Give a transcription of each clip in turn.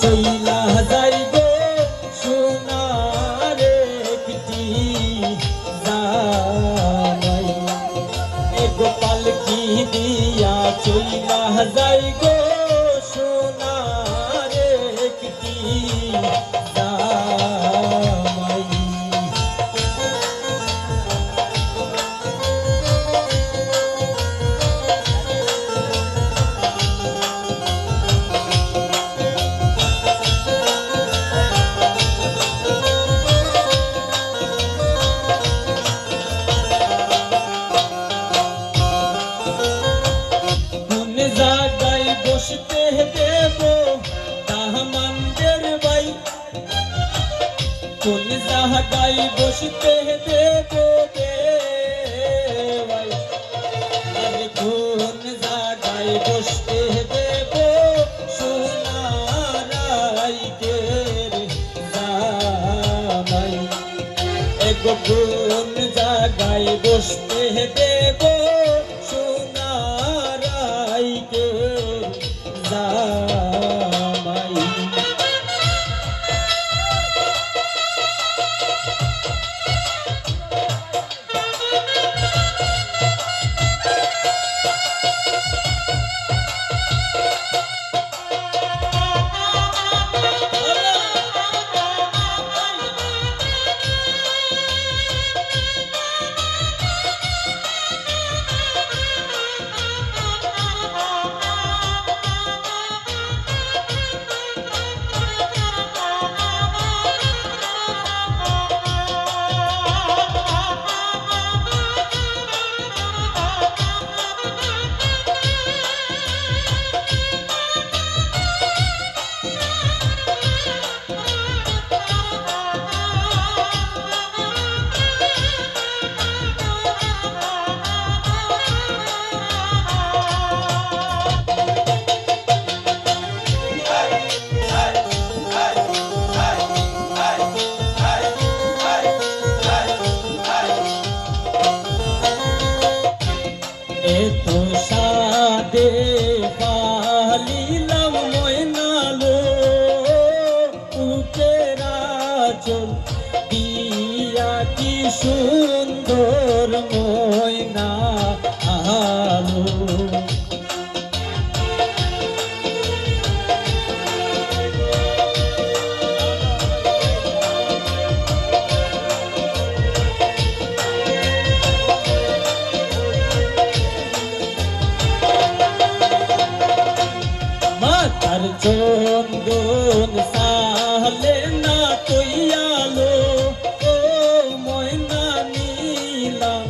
চইলা যাইব সোনার একটি জামাই গোপাল কি দিয়া চইলা যাইব সোনার একটি জামাই জায়গায় বসতে দেব দাহমানদের ভাই কোন জায়গায় বসতে দেব ভাই আমি কোন জায়গায় বসতে দেব সোনারাইদের জামাই এগো কোন জায়গায় বসতে দেব এতো সাদে পালিলাম ময়নালো উপেরা চল দিয়া কি সুন্দর ময়না আলো মাথার চন্দন সালে না তৈয়ালো ও ময়না নীলাম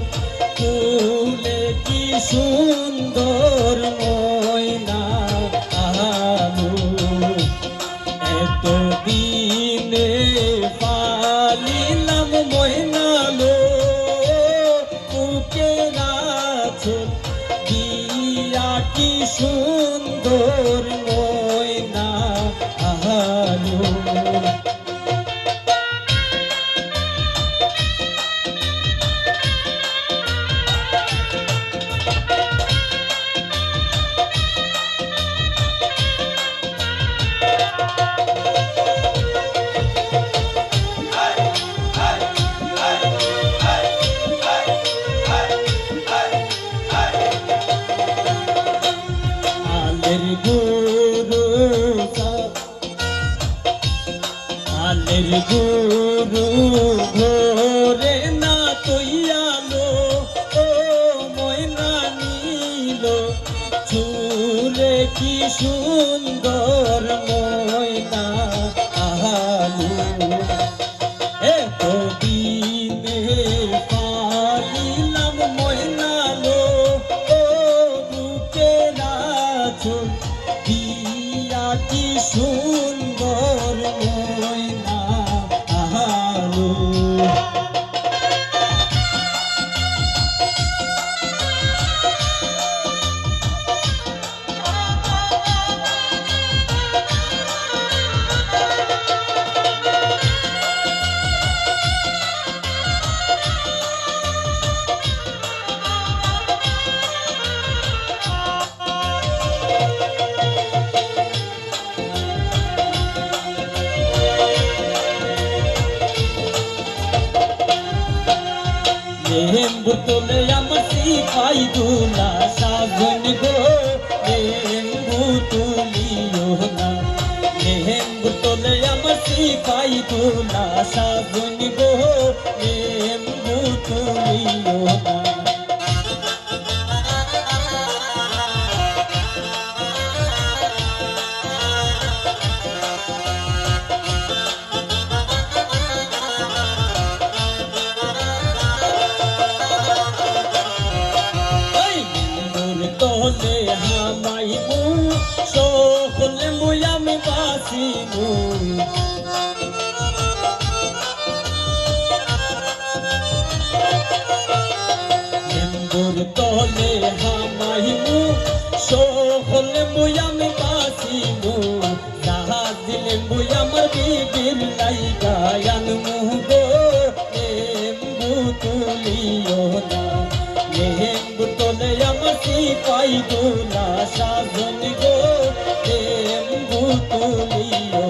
ফুলে কি সুন্দর ময়না আলো এত দিনে পালিলাম ময়নালো বুকেরা চল দিয়া কি সুন্দর ময়না আলো আলের গুরু ঘরে না তৈয়ালো ও ময়না নীল চুলে কি সুন্দর ময়না আলো এত দিনে পালিলাম ময়নালো ও বুকেরা চল দিয়া কি সুন্দর ময়না আলো লেম্বু তোলে আমার সিপাই দুলা সাজন গো লেম্বু তুলিও না লেম্বু তোলে আমার সিপাই দুলা সাজন গো লেম্বু তুলিও না তোলে হামাইমু সকলে মুই আমি বাসিমু লেম্বুর তলে হামাইমু সকলে মুই আমি বাসিমু জাহাজ লেম্বু আমার বিবির লাইগা আনমু গো লেম্বু তুলিও না লেম্বু তোলে আমার সিপাই দুলা সাজন গো লেম্বু তুলিও